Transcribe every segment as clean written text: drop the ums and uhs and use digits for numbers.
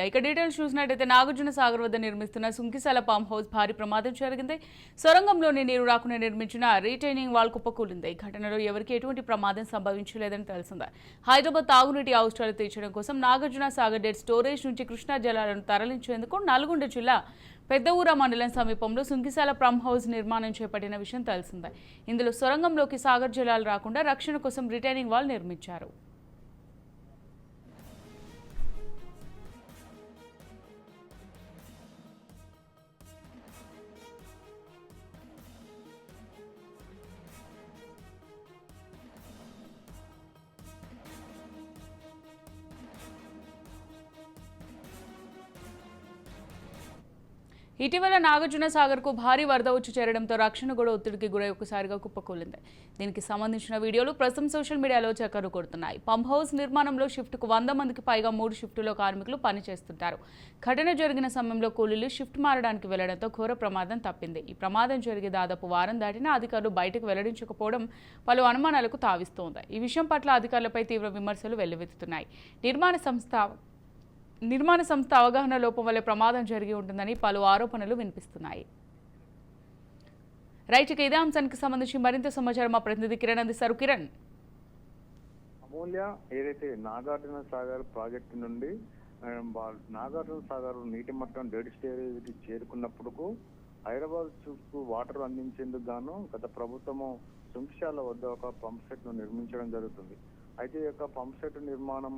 అమూల్య. ఇక డీటెయిల్స్ చూసినట్టయితే నాగార్జున సాగర్ వద్ద నిర్మిస్తున్న సుంకిశాల పంప్ హౌస్ భారీ ప్రమాదం జరిగింది. సొరంగంలోని నీరు రాకుండా నిర్మించిన రీటైనింగ్ వాల్ కుప్పకూలింది. ఈ ఘటనలో ఎవరికి ఎటువంటి ప్రమాదం సంభవించలేదని తెలిసింది. హైదరాబాద్ తాగునీటి అవసరాలు తీర్చడం కోసం నాగార్జున సాగర్ డెడ్ స్టోరేజ్ నుంచి కృష్ణా జలాలను తరలించేందుకు నల్గొండ జిల్లా పెద్దఊర మండలం సమీపంలో సుంకిశాల పంప్ హౌస్ నిర్మాణం చేపట్టిన విషయం తెలిసిందే. ఇందులో సొరంగంలోకి సాగర్ జలాలు రాకుండా రక్షణ కోసం రిటైనింగ్ వాల్ నిర్మించారు. ఇటీవల నాగార్జున సాగర్కు భారీ వరద వచ్చి చేరడంతో రక్షణ కూడా ఒత్తిడికి గురై ఒక్కసారిగా కుప్పకూలింది. దీనికి సంబంధించిన వీడియోలు ప్రస్తుతం సోషల్ మీడియాలో చక్కర్లు కొడుతున్నాయి. పంప్ హౌస్ నిర్మాణంలో షిఫ్ట్కు 100 మందికి పైగా 3 షిఫ్టులో కార్మికులు పనిచేస్తుంటారు. ఘటన జరిగిన సమయంలో కూలీలు షిఫ్ట్ మారడానికి వెళ్లడంతో ఘోర ప్రమాదం తప్పింది. ఈ ప్రమాదం జరిగి దాదాపు వారం దాటినా అధికారులు బయటకు వెల్లడించకపోవడం పలు అనుమానాలకు తావిస్తోంది. ఈ విషయం పట్ల అధికారులపై తీవ్ర విమర్శలు వెల్లువెత్తుతున్నాయి. నిర్మాణ సంస్థ అవగాహన లోపం వల్ల ప్రమాదం జరిగి ఉంటుందని పలు ఆరోపణలు వినిపిస్తున్నాయి. రైట్, ఇదే అంశానికి సంబంధించి మరింత సమాచారం మా ప్రతినిధి కిరణ్ అందిస్తారు. కిరణ్. అమూల్య, ఏదైతే నాగార్జున సాగర్ ప్రాజెక్టు నుండి నాగార్జున సాగర్ నీటి మట్టం డెడ్ స్టోరేజ్కి చేరుకున్నప్పుడు హైదరాబాద్ చుట్టూ వాటర్ అందించేందుకు గాను గత ప్రభుత్వము సుంకిశాల వద్ద ఒక పంప్ సెట్ ను నిర్మించడం జరుగుతుంది. అయితే ఈ యొక్క పంప్ సెట్ నిర్మాణం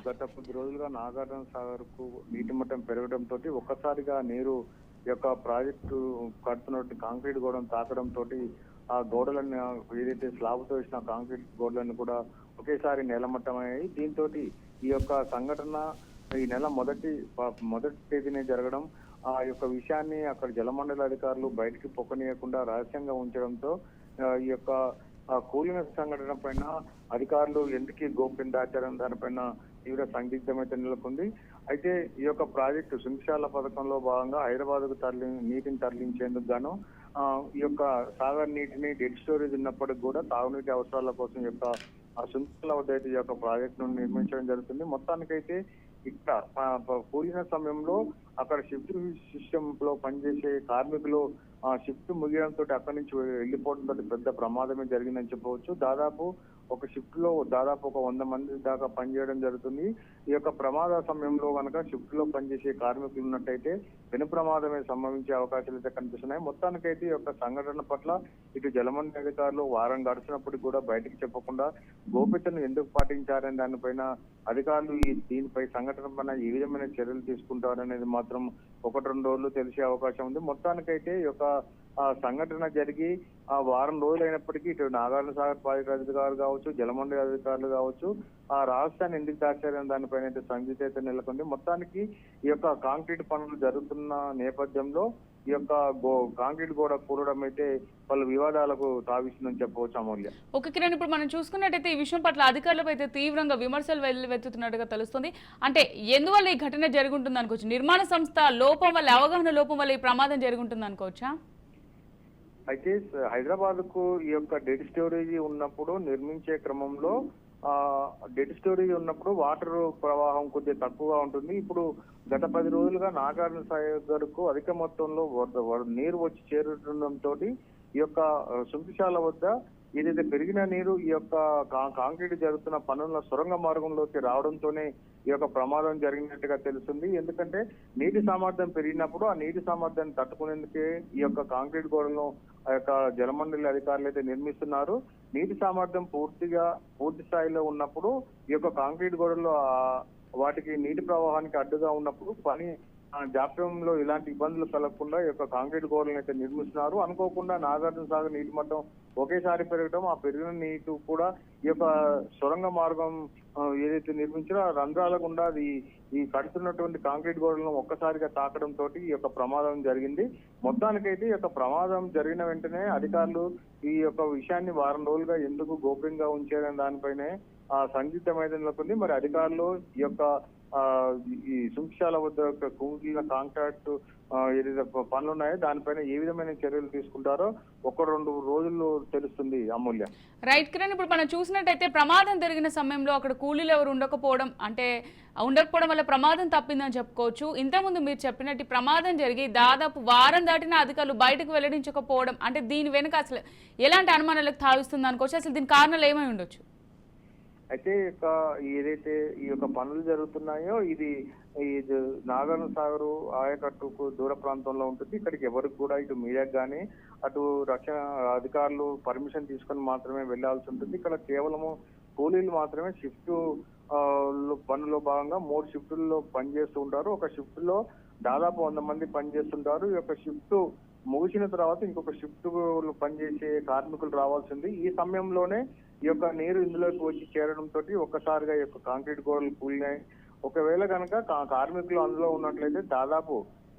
గత కొద్ది రోజులుగా నాగార్జున సాగర్ కు నీటి మట్టం పెరగడంతో ఒక్కసారిగా నీరు యొక్క ప్రాజెక్టు కడుతున్నట్టు కాంక్రీట్ గోడను తాకడంతో ఆ గోడలన్నీ ఏదైతే స్లాబ్ తో వేసిన కాంక్రీట్ గోడలన్నీ కూడా ఒకేసారి నేలమట్టమయ్యాయి. దీంతో ఈ యొక్క సంఘటన ఈ నెల మొదటి తేదీనే జరగడం, ఆ యొక్క విషయాన్ని అక్కడ జలమండలి అధికారులు బయటికి పొక్కనీయకుండా రహస్యంగా ఉంచడంతో ఈ యొక్క కూలిన సంఘటన పైన అధికారులు ఎందుకు గోప్యం దాచారని దానిపైన తీవ్ర సందిగ్ధమైతే నెలకొంది. అయితే ఈ యొక్క ప్రాజెక్టు సుంకిశాల పథకంలో భాగంగా హైదరాబాద్ కు నీటిని తరలించేందుకు గాను ఈ యొక్క సాగర్ నీటిని డెడ్ స్టోరేజ్ ఉన్నప్పటికీ కూడా తాగునీటి అవసరాల కోసం యొక్క సుంకిశాల వద్ద అయితే ఈ యొక్క ప్రాజెక్టును నిర్మించడం జరుగుతుంది. మొత్తానికైతే ఇక్కడ కూలిన సమయంలో అక్కడ షిఫ్ట్ సిస్టమ్ లో పనిచేసే కార్మికులు షిఫ్ట్ ముగియడంతో అక్కడి నుంచి వెళ్ళిపోవడంతో పెద్ద ప్రమాదమే జరిగిందని చెప్పవచ్చు. దాదాపు ఒక షిఫ్ట్ లో దాదాపు ఒక 100 మంది దాకా పనిచేయడం జరుగుతుంది. ఈ యొక్క ప్రమాద సమయంలో కనుక షిఫ్ట్ లో పనిచేసే కార్మికులు ఉన్నట్టయితే పెను ప్రమాదమే సంభవించే అవకాశాలు అయితే కనిపిస్తున్నాయి. మొత్తానికైతే ఈ యొక్క సంఘటన పట్ల ఇటు జలమండలి అధికారులు వారం గడిచినప్పటికీ కూడా బయటకు చెప్పకుండా గోప్యతను ఎందుకు పాటించారని దానిపైన అధికారులు దీనిపై సంఘటన పైన ఏ విధమైన చర్యలు తీసుకుంటారనేది మాత్రం 1-2 రోజులు తెలిసే అవకాశం ఉంది. మొత్తానికైతే ఈ యొక్క సంఘటన జరిగి వారం రోజులు అయినప్పటికీ ఇటు నాగార్జున సాగర్ ప్రాజెక్టు అధికారులు కావచ్చు, జలమండలి అధికారులు కావచ్చు ఆ రాష్ట్రాన్ని ఎందుకు దాచారని దానిపైన అయితే సంగీత అయితే నెలకొంది. మొత్తానికి ఈ యొక్క కాంక్రీట్ పనులు జరుగుతున్న నేపథ్యంలో ఈ యొక్క కాంక్రీట్ గోడ కూడడం అయితే పలు వివాదాలకు తావిస్తుందని చెప్పవచ్చు. అమూల్య. ఓకే కిరణ్, ఇప్పుడు మనం చూసుకున్నట్టయితే ఈ విషయం పట్ల అధికారులపై అయితే తీవ్రంగా విమర్శలు వెల్లువెత్తుతున్నట్టుగా తెలుస్తుంది. అంటే ఎందువల్ల ఈ ఘటన జరుగుతుంది అనుకోవచ్చు? నిర్మాణ సంస్థ లోపం వల్ల, అవగాహన లోపం వల్ల ఈ ప్రమాదం జరుగుతుంది అనుకోవచ్చా? అయితే హైదరాబాద్ కు ఈ యొక్క డెడ్ స్టోరేజ్ ఉన్నప్పుడు నిర్మించే క్రమంలో డెడ్ స్టోరేజ్ ఉన్నప్పుడు వాటర్ ప్రవాహం కొద్దిగా తక్కువగా ఉంటుంది. ఇప్పుడు గత 10 రోజులుగా నాగార్జున సాగర్ కు అధిక మొత్తంలో నీరు వచ్చి చేరుతుండటంతో ఈ యొక్క సుంకిశాల వద్ద ఏదైతే పెరిగిన నీరు ఈ యొక్క కాంక్రీట్ జరుగుతున్న పనుల సొరంగ మార్గంలోకి రావడంతోనే ఈ యొక్క ప్రమాదం జరిగినట్టుగా తెలుస్తుంది. ఎందుకంటే నీటి సామర్థ్యం పెరిగినప్పుడు ఆ నీటి సామర్థ్యాన్ని తట్టుకునేందుకే ఈ యొక్క కాంక్రీట్ గోడలను ఆ యొక్క జలమండలి అధికారులు అయితే నిర్మిస్తున్నారు. నీటి సామర్థ్యం పూర్తి స్థాయిలో ఉన్నప్పుడు ఈ యొక్క కాంక్రీట్ గోడలు వాటికి నీటి ప్రవాహానికి అడ్డుగా ఉన్నప్పుడు పని జాప్యంలో ఇలాంటి ఇబ్బందులు కలగకుండా ఈ యొక్క కాంక్రీట్ గోడలను అయితే నిర్మిస్తున్నారు. అనుకోకుండా నాగార్జున సాగర్ నీటి మట్టం ఒకేసారి పెరగడం, ఆ పెరిగిన నీటి కూడా ఈ యొక్క సొరంగ మార్గం ఏదైతే నిర్మించారో ఆ రంధ్రాల గుండా అది ఈ కడుతున్నటువంటి కాంక్రీట్ గోడలను ఒక్కసారిగా తాకడం తోటి ఈ యొక్క ప్రమాదం జరిగింది. మొత్తానికైతే ఈ యొక్క ప్రమాదం జరిగిన వెంటనే అధికారులు ఈ యొక్క విషయాన్ని వారం రోజులుగా ఎందుకు గోప్యంగా ఉంచారని దానిపైనే సందిగ్ధమైనది. మరి అధికారులు ఈ యొక్క ఆ, ఈ సుంక్షాల వద్ద కూలీల కాంట్రాక్ట్ ఏదైతే పనులు ఉన్నాయో దానిపైన ఏ విధమైన చర్యలు తీసుకుంటారో 1-2 రోజుల్లో తెలుస్తుంది అమూల్య. రైట్ కిరణ్, ఇప్పుడు మనం చూసినట్టయితే ప్రమాదం జరిగిన సమయంలో అక్కడ కూలీలు ఎవరు ఉండకపోవడం వల్ల ప్రమాదం తప్పిందని చెప్పుకోవచ్చు. ఇంతకుముందు మీరు చెప్పినట్టు ఈ ప్రమాదం జరిగి దాదాపు వారం దాటిన అధికారులు బయటకు వెల్లడించకపోవడం అంటే దీని వెనుక అసలు ఎలాంటి అనుమానాలకు తావిస్తుంది అనుకోవచ్చు. అసలు దీని కారణాలు ఏమై ఉండొచ్చు? అయితే ఏదైతే ఈ యొక్క పనులు జరుగుతున్నాయో ఇది నాగార్జున సాగర్ ఆయకట్టుకు దూర ప్రాంతంలో ఉంటుంది. ఇక్కడికి ఎవరికి కూడా ఇటు మీడియాకి కానీ అటు రక్షణ అధికారులు పర్మిషన్ తీసుకొని మాత్రమే వెళ్లాల్సి ఉంటుంది. ఇక్కడ కేవలము కూలీలు మాత్రమే షిఫ్ట్ పనుల్లో భాగంగా 3 షిఫ్టుల్లో పనిచేస్తూ ఉంటారు. ఒక షిఫ్ట్ లో దాదాపు 100 మంది పనిచేస్తుంటారు. ఈ యొక్క షిఫ్ట్ ముగిసిన తర్వాత ఇంకొక షిఫ్ట్ పనిచేసే కార్మికులు రావాల్సింది. ఈ సమయంలోనే ఈ యొక్క నీరు ఇందులోకి వచ్చి చేరడంతో ఒక్కసారిగా ఈ యొక్క కాంక్రీట్ గోడలు కూలినాయి. ఒకవేళ కనుక కార్మికులు అందులో ఉన్నట్లయితే దాదాపు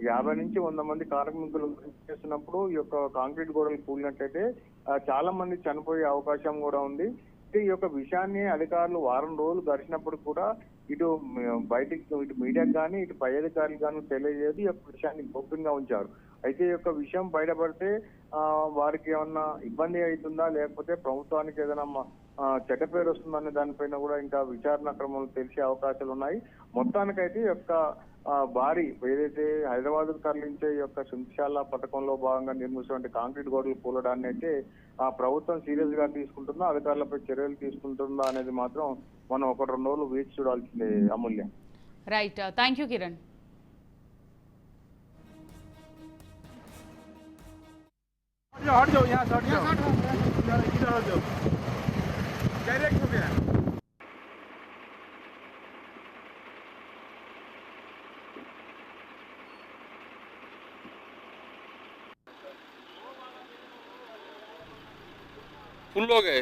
50 నుంచి 100 మంది కార్మికులు చేస్తున్నప్పుడు ఈ యొక్క కాంక్రీట్ గోడలు కూలినట్లయితే చాలా మంది చనిపోయే అవకాశం కూడా ఉంది. ఈ యొక్క విషయాన్ని అధికారులు వారం రోజులు గడిచినప్పుడు కూడా ఇటు మీడియాకి కానీ ఇటు పై అధికారులు కానీ తెలియజేది ఈ యొక్క విషయాన్ని గోప్యంగా ఉంచారు. అయితే ఈ యొక్క విషయం బయటపడితే వారికి ఏమన్నా ఇబ్బంది అవుతుందా లేకపోతే ప్రభుత్వానికి ఏదైనా చెడ్డ పేరు వస్తుందనే దానిపైన కూడా ఇంకా విచారణ క్రమంలో తెలిసే అవకాశాలు ఉన్నాయి. మొత్తానికైతే ఈ యొక్క భారీ ఏదైతే హైదరాబాద్ తరలించే ఈ యొక్క సుంక్షాల పథకంలో భాగంగా నిర్మించినటువంటి కాంక్రీట్ గోడలు కూలడాన్ని అయితే ప్రభుత్వం సీరియస్ గా తీసుకుంటుందా, అధికారులపై చర్యలు తీసుకుంటుందా అనేది మాత్రం మనం 1-2 రోజులు వేచి చూడాల్సిందే Amulya. Right, thank you Kiran. हट जाओ यहाँ से हट जाओ इधर हट जाओ डायरेक्ट हो गया फुल हो गए।